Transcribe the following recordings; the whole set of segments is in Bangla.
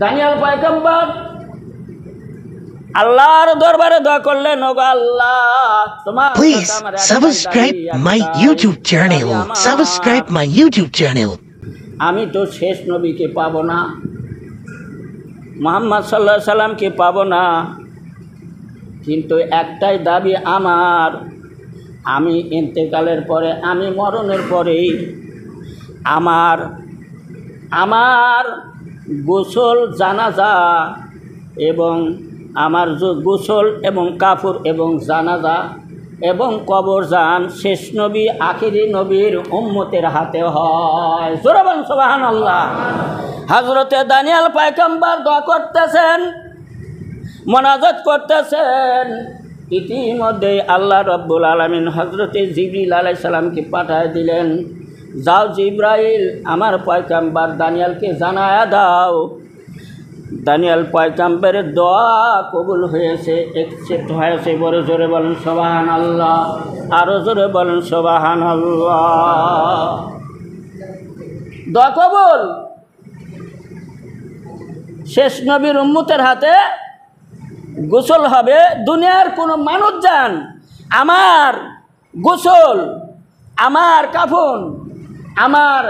দানিয়েল পয়গম্বর আল্লাহর দরবারে দোয়া করলেন, ওগো আল্লাহ তোমার Please subscribe my YouTube channel. Subscribe my YouTube channel. আমি তো শেষ নবীকে পাবো না, মুহাম্মদ সাল্লাল্লাহু আলাইহি সাল্লামকে পাবো না, কিন্তু একটাই দাবি আমার, আমি ইন্তেকালের পরে, আমি মরণের পরেই আমার গোসল জানাজা এবং আমার গোসল এবং কাফর এবং জানাজা এবং কবরজান শেষ নবী আখিরি নবীর উম্মতের হাতে হয়। জোরে বলেন সুবহানাল্লাহ। হযরতে দানিয়েল পয়গম্বর দোয়া করতেছেন, মোনাজাত করতেছেন। ইতিমধ্যে আল্লাহ রাব্বুল আলামিন হযরতে জিবরিল আলাইহিস সালামকে পাঠিয়ে দিলেন, যাও জিবরাইল আমার পয়গম্বর দানিয়েলকে জানায়া দাও দানিয়েল পয়গম্বরের দোয়া কবুল হয়েছে, একসেপ্ট হয়েছে। বড় জোরে বলেন সুবহানাল্লাহ, আরো জোরে বলেন সুবহানাল্লাহ। দোয়া কবুল, শেষ নবীর উম্মতের হাতে গোসল হবে। দুনিয়ার কোনো মানুষ যান আমার গোসল, আমার কাফন, আমার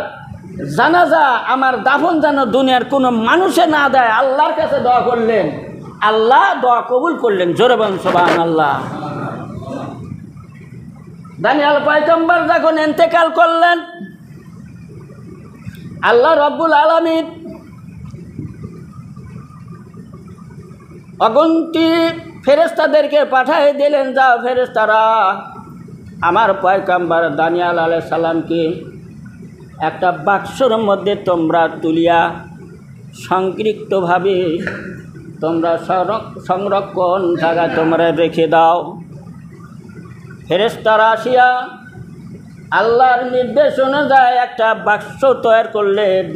জানাজা, আমার দাফন যেন দুনিয়ার কোনো মানুষে না দেয়। আল্লাহর কাছে দোয়া করলেন, আল্লাহ দোয়া কবুল করলেন। জোরে বলেন সুবহানাল্লাহ। দানিয়েল পয়গম্বর যখন ইন্তেকাল করলেন, আল্লাহ রাব্বুল আলামিন অগন্তি ফেরেশতাদেরকে পাঠিয়ে দিলেন, যাও ফেরেশতারা আমার পয়গম্বর দানিয়েল আলাইহিস সালামকে একটা বাক্সর মধ্যে তোমরা তুলিয়া সংরক্ষিতভাবে তোমরা সংরক্ষণ জায়গায় তোমরা রেখে দাও। ফেরেশতারা আসিয়া আল্লাহর নির্দেশ অনুযায়ী একটা বাক্স তৈরি করলেন,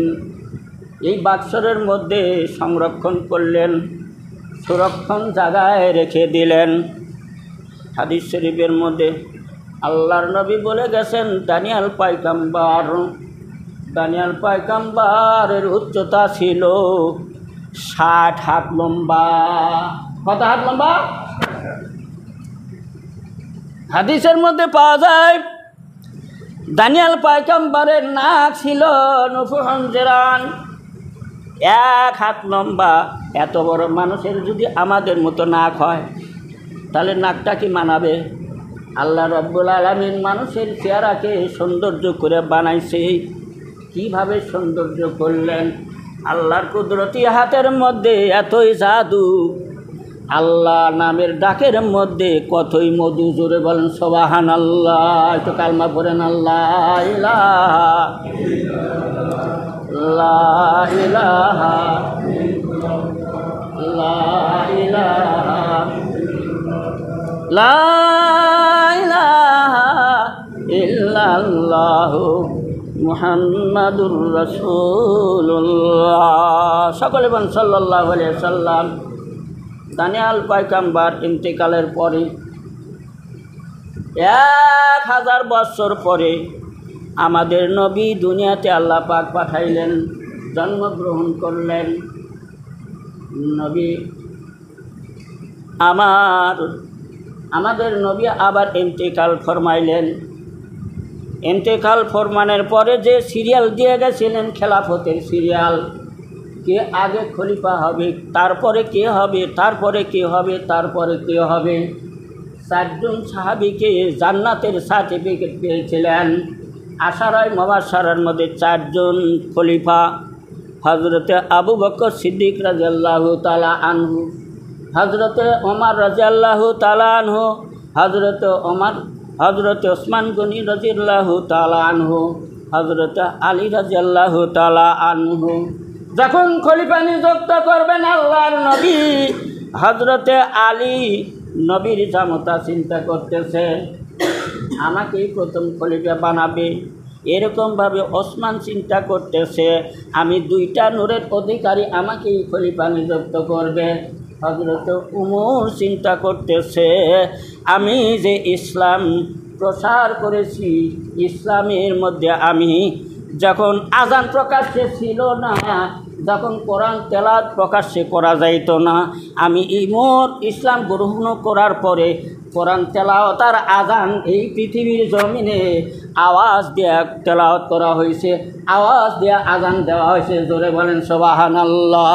এই বাক্সরের মধ্যে সংরক্ষণ করলেন, সুরক্ষণ জায়গায় রেখে দিলেন। হাদিস শরীফের মধ্যে আল্লাহর নবী বলে গেছেন, দানিয়েল পয়গম্বরের উচ্চতা ছিল 60 হাত লম্বা। কত হাত লম্বা? হাদিসের মধ্যে পাওয়া যায় দানিয়েল পয়গম্বরের নাক ছিল নুফুরহানজেরান, 1 হাত লম্বা। এত বড় মানুষের যদি আমাদের মতো নাক হয় তাহলে নাকটা কি মানাবে? আল্লাহ রাব্বুল আলামিন মানুষের চেহারাকে সৌন্দর্য করে বানাইছে। কিভাবে সৌন্দর্য করলেন? আল্লাহর কুদরতি হাতের মধ্যে এতই জাদু, আল্লাহ নামের ডাকের মধ্যে কতই মধু। জোরে বলেন সুবহানাল্লাহ। একটু কালমা পড়েন, আল্লাহ ইলাহা লা ইলাহা লা ইলাহা লা ইলাহা ইল্লাল্লাহু মুহাম্মাদুর রাসূলুল্লাহ। সকলে বলেন সাল্লাল্লাহু আলাইহি ওয়াসাল্লাম। দানিয়েল পয়গম্বর ইন্তেকালের পরে 1000 বছর পরে আমাদের নবী দুনিয়াতে আল্লাহ পাক পাঠাইলেন, জন্মগ্রহণ করলেন। নবী আমাদের নবী আবার ইন্তেকাল ফরমাইলেন। ইন্তেকাল ফরমানের পরে যে সিরিয়াল দিয়ে গেছিলেন, খেলাফতের সিরিয়াল, কে আগে খলিফা হবে, তারপরে কে হবে, তারপরে কে হবে, তারপরে কে হবে। 4 জন সাহাবীকে জান্নাতের সার্টিফিকেট পেয়েছিলেন। আশারায়ে মুবাশশারার মধ্যে 4 জন খলিফা, হযরতে আবু বকর সিদ্দিক রাদিয়াল্লাহু তাআলা আনহু, হযরতে ওমর রাদিয়াল্লাহু তাআলা আনহু, হযরতে ওসমান গনি রাদিয়াল্লাহু তাআলা আনহু, হযরতে আলী রাদিয়াল্লাহু তাআলা আনহু। যখন খলিফা নিযুক্ত করবেন আল্লাহর নবী, হযরতে আলী নবীর জামতা চিন্তা করতেছে, আমাকেই প্রথম খলিফা বানাবে। এরকমভাবে ওসমান চিন্তা করতেছে, আমি 2টা নূরের অধিকারী, আমাকেই খলিফা নিযুক্ত করবে। হযরত উমর চিন্তা করতেছে, আমি যে ইসলাম প্রসার করেছি, ইসলামের মধ্যে আমি যখন আজান প্রকাশ্যে ছিল না, যখন কোরআন তেলাওয়াত প্রকাশ্যে করা যাইত না, আমি ইসলাম গ্রহণ করার পরে কোরআন তেলাওয়াত আর আযান এই পৃথিবীর জমিনে আওয়াজ দিয়ে তেলাওয়াত করা হয়েছে, আওয়াজ দিয়ে আযান দেওয়া হয়েছে। জোরে বলেন সুবহানাল্লাহ।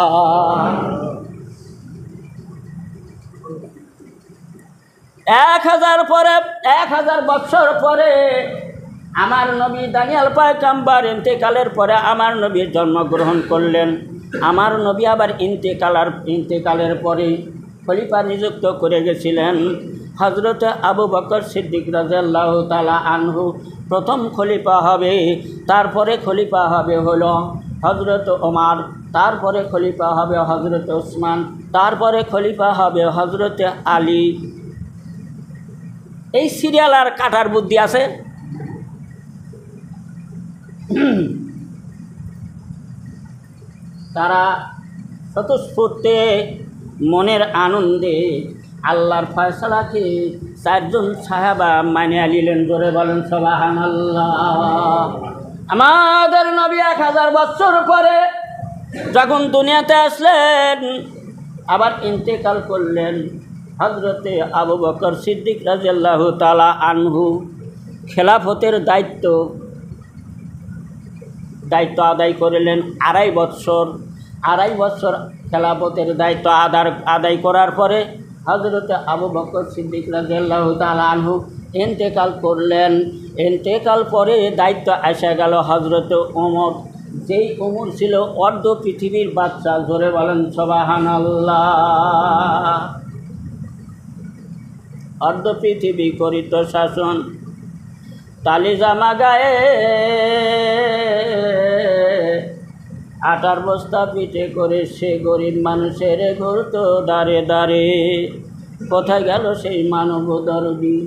1000 বছর পরে আমার নবী দানিয়াল পয়গম্বর ইন্তেকালের পরে আমার নবীর জন্মগ্রহণ করলেন। আমার নবী আবার ইন্তেকালের পরে খলিফা নিযুক্ত করে গেছিলেন হযরত আবু বকর সিদ্দিক রাদিয়াল্লাহু তাআলা আনহু। প্রথম খলিফা হবে, তারপরে খলিফা হবে হলো হযরত ওমর, তারপরে খলিফা হবে হযরত উসমান, তারপরে খলিফা হবে হযরত আলী। এই সিরিয়াল আর কাটার বুদ্ধি আছে? তারা স্বতঃস্ফূর্তে মনের আনন্দে আল্লাহর ফয়সালাকে 4 জন সাহাবা মানিয়ে নিলেন। জোরে বলেন সুবহানাল্লাহ। আমাদের নবী 1000 বছর পরে যখন দুনিয়াতে আসলেন, আবার ইন্তেকাল করলেন, হযরতে আবু বকর সিদ্দিক রাদিয়াল্লাহু তাআলা আনহু খেলাফতের দায়িত্ব আদায় করলেন 2.5 বছর। 2.5 বছর খেলাফতের দায়িত্ব আদায় করার পরে হযরতে আবু বকর সিদ্দিক রাদিয়াল্লাহু তাআলা আনহু ইন্তেকাল করলেন। ইন্তেকাল পরে দায়িত্ব এসে গেল হযরতে ওমর, যেই ওমর ছিল অর্ধ পৃথিবীর বাদশা। জোরে বলেন সুবহানাল্লাহ। অর্ধ পৃথিবী করিত শাসন, তালি জামা গায়ে, আটার বস্তা পিঠে করে সে গরিব মানুষের ঘুরত দাঁড়ে দাঁড়ে। কোথায় গেল সেই মানবদরদি,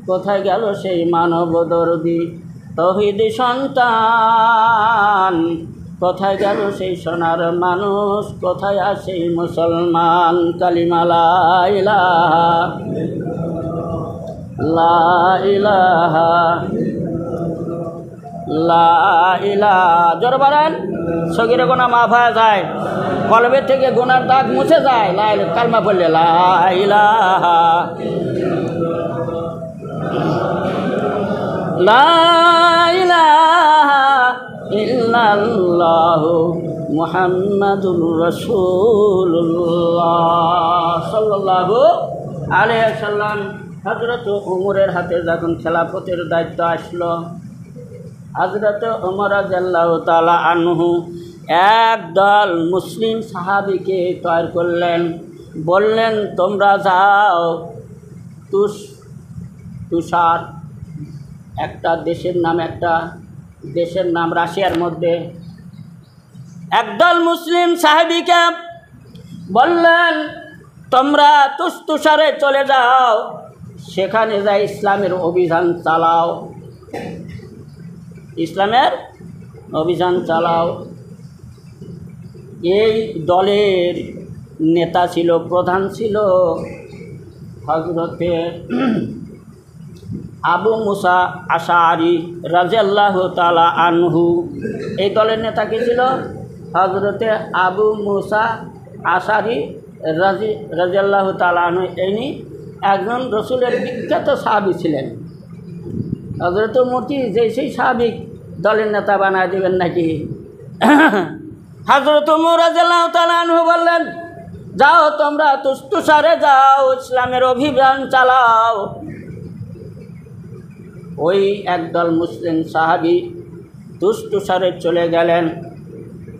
কোথায় গেল সেই মানবদরদি তৌহিদি সন্তান, কোথায় গেল সেই সোনার মানুষ, কোথায় আর সেই মুসলমান? কালিমা লা ইলাহা লা ইলাহা লা ইলাহা। জোর বলেন, সগীরা গুনাহ মাফ হয়ে যায়, কলবের থেকে গুনার দাগ মুছে যায় কালমা পড়লে। লা ইলাহা লা ইলাহা ইল্লাল্লাহু মুহাম্মাদুর রাসূলুল্লাহ সাল্লাল্লাহু আলাইহি ওয়াসাল্লাম। হযরত ওমরের হাতে যখন খেলাফতের দায়িত্ব আসলো, হযরত ওমর রাদিয়াল্লাহু তাআলা আনহু একদল মুসলিম সাহাবীকে তৈরি করলেন। বললেন, তোমরা যাও তুষার, একটা দেশের নাম রাশিয়ার মধ্যে। একদল মুসলিম সাহাবীকে বললেন, তোমরা তুষারে চলে যাও, সেখানে যাই ইসলামের অভিযান চালাও, ইসলামের অভিযান চালাও। এই দলের নেতা ছিল, প্রধান ছিল হযরতে আবু মুসা আশআরী রাদিয়াল্লাহু তাআলা আনহু। এই দলের নেতা কি ছিল? হযরতে আবু মুসা আশআরী রাদিয়াল্লাহু তাআলা আনহু। ইনি একজন রাসূলের বিখ্যাত সাহাবী ছিলেন। হযরত মূর্তি সেই সাহাবী দলের নেতা বানায় দেবেন নাকি? হযরত ওমর রাদিয়াল্লাহু তাআলা আনহু বললেন, যাও তোমরা তুষারে যাও, ইসলামের অভিযান চালাও। ওই একদল মুসলিম সাহাবী তুষারে চলে গেলেন।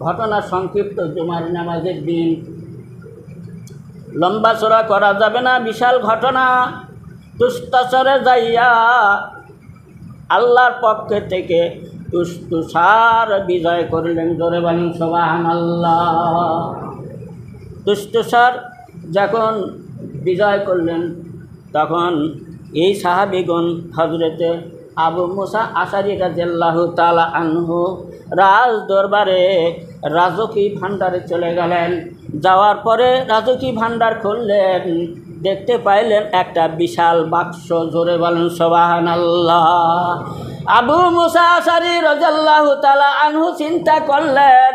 ঘটনা সংক্ষিপ্ত, জুমার নামাজের দিন, লম্বা চড়া করা যাবে না, বিশাল ঘটনা। তুষারে যাইয়া আল্লাহর পক্ষ থেকে তুষার বিজয় করলেন। জোরে বলেন সুবহানাল্লাহ। তুষার যখন বিজয় করলেন, তখন এই সাহাবীগণ হযরতে আবু মুসা আশআরী রাদিয়াল্লাহু তাআলা আনহু রাজ দরবারে রাজকীয় ভাণ্ডারে চলে গেলেন। যাওয়ার পরে রাজকীয় ভাণ্ডার খুললেন, দেখতে পাইলেন একটা বিশাল বাক্স। জোরে বলেন সুবহানাল্লাহ। আবু মুসা আশআরী রাদিয়াল্লাহু তাআলা আনহু চিন্তা করলেন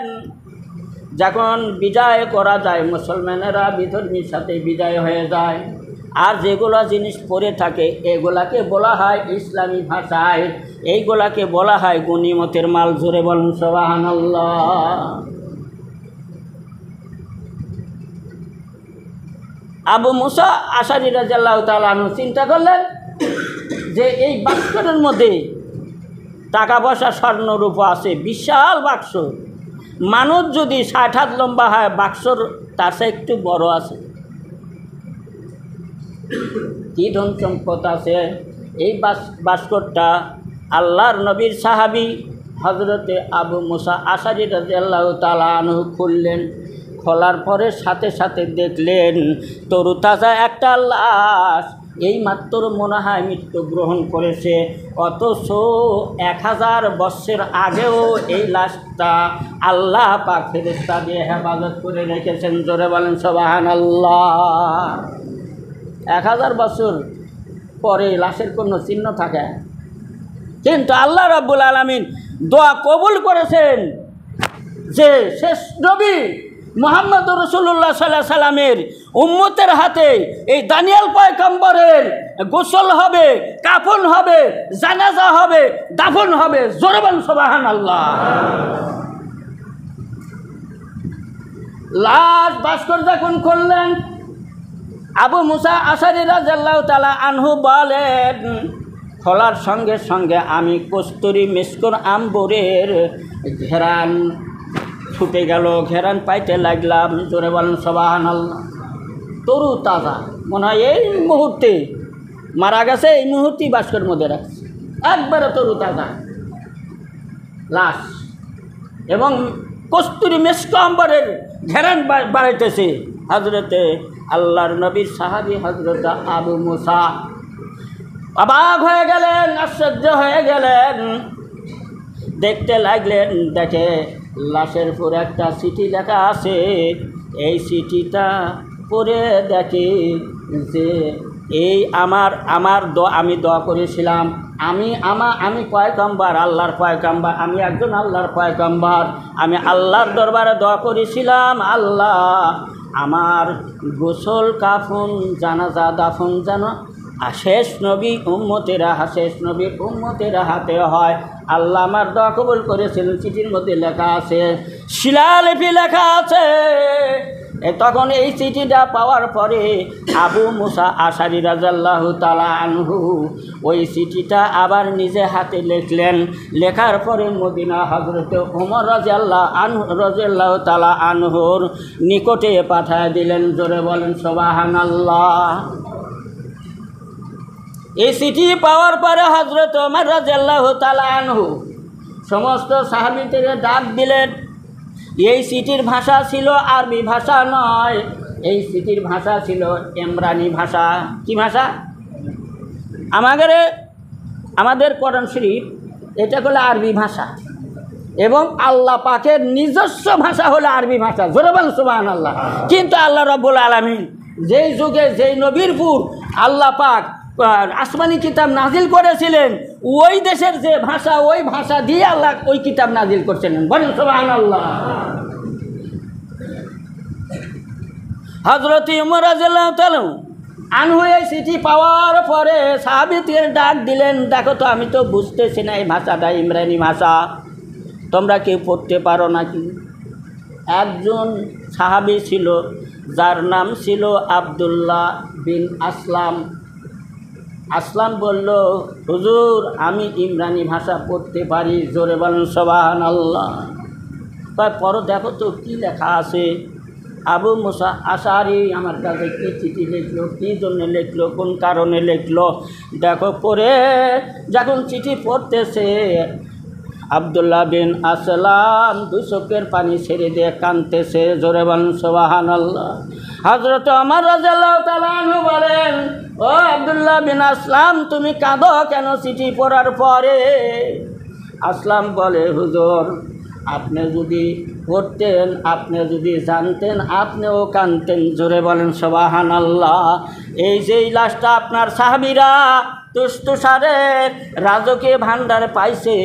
যখন বিজয় করা যায়, মুসলমানেরা বিধর্মীর সাথে বিজয় হয়ে যায়, আর যেগুলো জিনিস পড়ে থাকে এগুলাকে বলা হয় ইসলামী ভাষায়, এইগুলাকে বলা হয় গনিমতের মাল। জোরে বলুন সুবহানাল্লাহ। আবু মুসা আশারী রাদিয়াল্লাহু তাআলা আনহু চিন্তা করলেন যে এই বাক্সটার মধ্যে টাকা পয়সা স্বর্ণ রূপা আছে, বিশাল বাক্স, মানুষ যদি 60 হাত লম্বা হয় বাক্সর তার চেয়ে একটু বড় আছে, কি ধন সম্পদ আছে। এই বাস্কটটা আল্লাহর নবীর সাহাবী হজরতে আবু মুসা আশারী রাদিয়াল্লাহু তাআলা আনহু খুললেন। খোলার পরে সাথে সাথে দেখলেন তরুতাজা একটা লাশ, এই মাত্র মনে হয় মৃত্যুগ্রহণ করেছে, অথচ 1000 বৎসর আগেও এই লাশটা আল্লাহ পাক ফেরেশতা দিয়ে হেফাজত করে রেখেছেন। জোরে বলেন সুবহানাল্লাহ। 1000 বছর পরে লাশের কোনো চিহ্ন থাকে, কিন্তু আল্লাহ রাব্বুল আলামিন দোয়া কবুল করেছেন যে শেষ নবী মুহাম্মদুর রাসূলুল্লাহ সাল্লাল্লাহু আলাইহি সাল্লামের উম্মতের হাতে এই দানিয়েল পয়গম্বরের গোসল হবে, কাফন হবে, জানাজা হবে, দাফন হবে। জোরে বলেন সুবহানাল্লাহ। লাশ বাস্কর যখন করলেন, আবু মুসা আশারী রাদিয়াল্লাহু তাআলা আনহু বলেন, খোলার সঙ্গে সঙ্গে আমি কস্তুরী মিসকর আম্বরের ঘেরান ছুটে গেল, ঘেরান পাইতে লাগলাম। জোরে বলেন সুবহানাল্লাহ। তরু তাজা, মনে হয় এই মুহূর্তে মারা গেছে, এই মুহূর্তেই বাস্কের মধ্যে রাখছে, একবারে তরু তাজা লাশ, এবং কস্তুরী মিস্ক আম্বরের ঘেরান বাড়াইতেছে হজরতে আল্লাহর নবীর সাহাবী হজরত আবু মুসা। অবাক হয়ে গেলেন, আশ্চর্য হয়ে গেলেন, দেখতে লাগলেন, দেখে লাশের পরে একটা চিঠি লেখা আছে। এই চিঠিটা পড়ে দেখে যে এই আমি দোয়া করেছিলাম, আমি পয়গম্বর, আল্লাহর পয়গম্বর, আমি একজন আল্লাহর পয়গম্বর, আমি আল্লাহর দরবারে দোয়া করেছিলাম, আল্লাহ আমার গোসল কাফন জানাজা দাফন যেন শেষ নবীর উম্মতেরা হাতে হয়। আল্লাহ আমার দোয়া কবুল করেছিলেন। চিঠির মধ্যে লেখা আছে, শিলালিপি লেখা আছে। তখন এই চিঠিটা পাওয়ার পরে আবু মুসা আশারী রাদিয়াল্লাহু তাআলা আনহু ওই চিঠিটা আবার নিজে হাতে লিখলেন। লেখার পরে মদিনা হযরত ওমর রাদিয়াল্লাহু তাআলা আনহুর নিকটে পাঠিয়ে দিলেন। জোরে বলেন সুবহানাল্লাহ। এই চিঠি পাওয়ার পরে হযরত ওমর রাদিয়াল্লাহু তাআলা আনহু সমস্ত সাহাবীদের ডাক দিলেন। এই চিঠির ভাষা ছিল আরবি ভাষা নয়, এই চিঠির ভাষা ছিল ইমরানি ভাষা। কি ভাষা? আমাদের কোরআন শরীফ এটা হলো আরবি ভাষা, এবং আল্লাহ পাকের নিজস্ব ভাষা হলো আরবি ভাষা। জোরে বলেন সুবহানাল্লাহ। কিন্তু আল্লাহ রাব্বুল আলামিন যেই যুগে যেই নবীর উপর আল্লাহ পাক আসমানি কিতাব নাজিল করেছিলেন, ওই দেশের যে ভাষা, ওই ভাষা দিয়ে আল্লাহ ওই কিতাব নাজিল করছিলেন। বলেন সুবহানাল্লাহ। হযরত ওমর রাদিয়াল্লাহু তাআলা আনহু এই চিঠি পাওয়ার পরে সাহাবীদের ডাক দিলেন, দেখো তো আমি তো বুঝতেছি না এই ভাষাটা ইমরানি ভাষা, তোমরা কেউ পড়তে পারো নাকি? একজন সাহাবী ছিল যার নাম ছিল আব্দুল্লাহ বিন আসলাম বলল, হুজুর আমি ইমরানি ভাষা পড়তে পারি। জোরে বলেন সুবহানাল্লাহ। তাই পরে দেখো তো কী লেখা আছে। আবু মুসা আশারী আমার কাছে কী চিঠি লিখলো, কী জন্য লিখলো, কোন কারণে লিখলো, দেখো পড়ে যখন চিঠি পড়তেছে আব্দুল্লাহ বিন আসলাম দুই চোখের পানি ছেড়ে দিয়ে কাঁদতেছে। জোরে বলেন সুবহানাল্লাহ। হযরত ওমর রাদিয়াল্লাহু তাআলা আনহু বলেন, ও আব্দুল্লাহ বিন আসলাম তুমি কাঁদো কেন চিঠি পড়ার পরে? আসলাম বলে, হুজুর আপনি যদি পড়তেন, আপনি যদি জানতেন, আপনিও কাঁদতেন। জোরে বলেন সুবহানাল্লাহ। এই যে লাশটা আপনার সাহাবীরা তুষতুষারের রাজকীয় ভাণ্ডার পাইছে।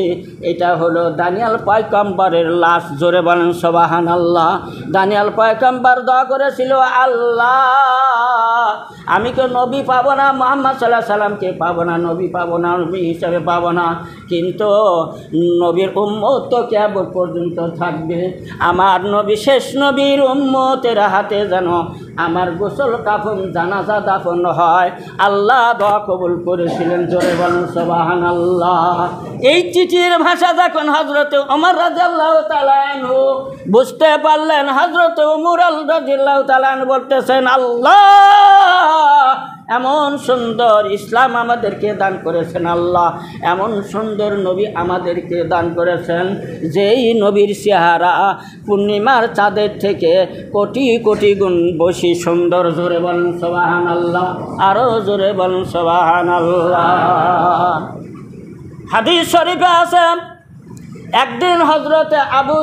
এটা হলো দানিয়াল পয়গম্বরের লাশ। জোরে বলেন সুবহানাল্লাহ। দানিয়াল পয়গম্বর দোয়া করেছিল, আল্লাহ আমি তো নবী পাবো না, মুহাম্মদ সাল্লাল্লাহু আলাইহি সাল্লামকে পাবো না, নবী পাবো না, নবী হিসাবে পাবো না, কিন্তু নবীর উম্মত তো কিয়ামত পর্যন্ত থাকবে। আমার নবী শেষ নবীর উম্মতের হাতে যেন আমার গোসল কাফন জানাজা দাফন হয়। আল্লাহ দোয়া কবুল করেছিলেন। জোরে বলেন সুবহানাল্লাহ। এই চিঠির ভাষা যখন হযরতে ওমর রাদিয়াল্লাহু তাআলা আনহু বুঝতে পারলেন, হযরতে ওমর রাদিয়াল্লাহু তাআলা আনহু বলতেছেন, আল্লাহ এমন সুন্দর ইসলাম আমাদেরকে দান করেছেন, আল্লাহ এমন সুন্দর নবী আমাদেরকে দান করেছেন, যেই নবীর চেহারা পূর্ণিমার চাঁদের থেকে কোটি কোটি গুণ বেশি সুন্দর। জোরে বলেন সুবহানাল্লাহ, আরও জোরে বলেন সুবহানাল্লাহ। হাদিস শরীফে আছে, একদিন হযরতে আবু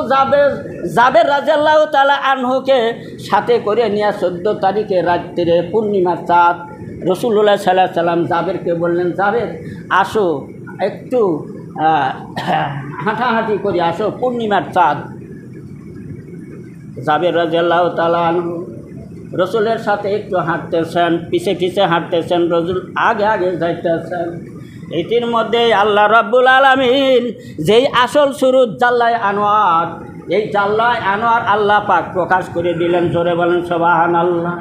জাবের রাদিয়াল্লাহু তাআলা আনহুকে সাথে করে নিয়ে 14 তারিখে রাত্রে পূর্ণিমার চাঁদ, রাসূলুল্লাহ সাল্লাল্লাহু আলাইহি সাল্লাম জাবেরকে বললেন, জাবের আসো একটু হাঁটাহাঁটি করে আসো, পূর্ণিমার চাঁদ। জাবের রাদিয়াল্লাহু তাআলা আনহু রাসূলের সাথে একটু হাঁটতেছেন, পিছে পিছে হাঁটতেছেন, রাসূল আগে আগে যাইতেছেন। এটির মধ্যে আল্লাহ রাব্বুল আলামিন যেই আসল সুরুত জাল্লায় আনোয়ার, এই জাল্লায় আনোয়ার আল্লাহ পাক প্রকাশ করে দিলেন। জোরে বলেন সুবহানাল্লাহ।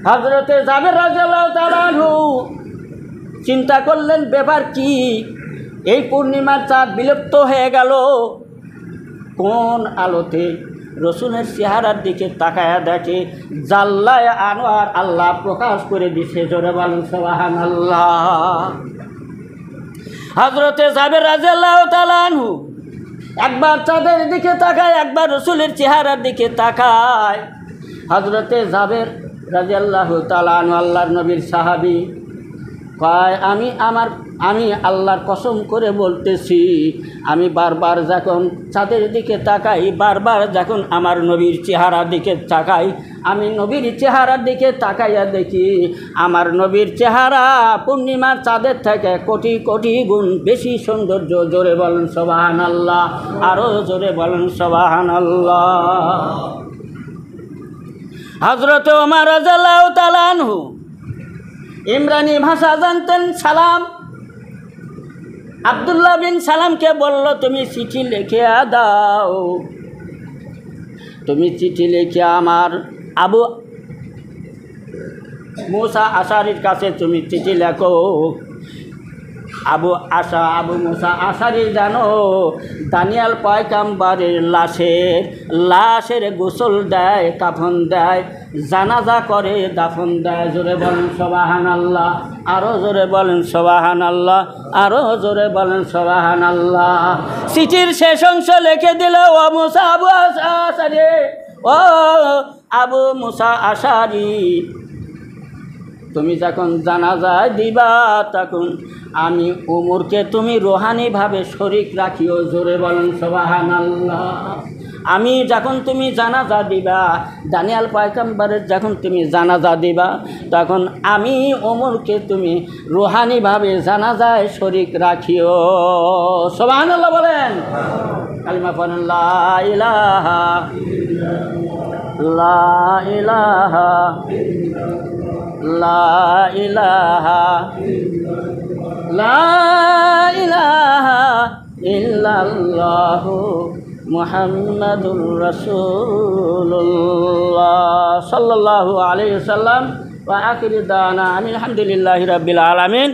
হযরতে জাবের রাদিয়াল্লাহু তাআলা আনহু চিন্তা করলেন, ব্যাপার কি? এই পূর্ণিমার চাঁদ বিলুপ্ত হয়ে গেল, কোন আলোতে? রসুলের চেহারার দিকে তাকায়া দেখে জাল্লায় আনোয়ার আল্লাহ প্রকাশ করে দিছে। জোরে বলেন সুবহানাল্লাহ। হযরতে জাবের রাদিয়াল্লাহু তাআলা আনহু একবার চাঁদের দিকে তাকায়, একবার রসুলের চেহারার দিকে তাকায়। হযরতে জাবের রাদিয়াল্লাহু তাআলা আনহু আল্লাহর নবীর সাহাবী, কয় আমি আল্লাহর কসম করে বলতেছি, আমি বারবার যখন চাঁদের দিকে তাকাই, বারবার যখন আমার নবীর চেহারার দিকে তাকাই, আমি নবীর চেহারার দিকে তাকাইয়া দেখি আমার নবীর চেহারা পূর্ণিমার চাঁদের থেকে কোটি কোটি গুণ বেশি সৌন্দর্য। জোরে বলেন সুবহানাল্লাহ, আরও জোরে বলেন সুবহানাল্লাহ। হযরত ওমর রাদিয়াল্লাহু তাআলা আনহু ইমরানি ভাষা জানতেন। সালাম আব্দুল্লাহ বিন সালামকে বলল, তুমি চিঠি লিখে দাও, তুমি চিঠি লিখে আমার আবু মুসা আশারির কাছে তুমি চিঠি লেখো। আবু মুসা আশারি জানো দানিয়াল পয়গম্বরের লাশের গোসল দেয়, কাফন দেয়, জানাজা করে, দাফন দেয়। জোরে বলেন সুবহানাল্লাহ, আরও জোরে বলেন সুবহানাল্লাহ, আরও জোরে বলেন সুবহানাল্লাহ। চিঠির শেষ অংশ লিখে দিল, ও মুসা আবু মুসা আশারি, তুমি যখন জানাজা দিবা তখন আমি ওমরকে তুমি রুহানিভাবে শরীক রাখিও। জোরে বলেন সুবহানাল্লাহ। আমি যখন তুমি জানাজা দিবা, দানিয়াল পয়গম্বরের যখন তুমি জানাজা দিবা, তখন আমি ওমরকে তুমি রুহানিভাবে জানাজায় শরীক রাখিও। সুবহানাল্লাহ বলেন, কালিমা পড়েন, লা ইলাহা লা ইলাহা লা ইলাহা লা ইলাহা ইল্লাল্লাহু মুহাম্মাদুর রাসূলুল্লাহ সাল্লাল্লাহু আলাইহি ওয়াসাল্লাম। ওয়া আখিরু দাওয়ানা আলহামদুলিল্লাহি রাব্বিল আলামিন।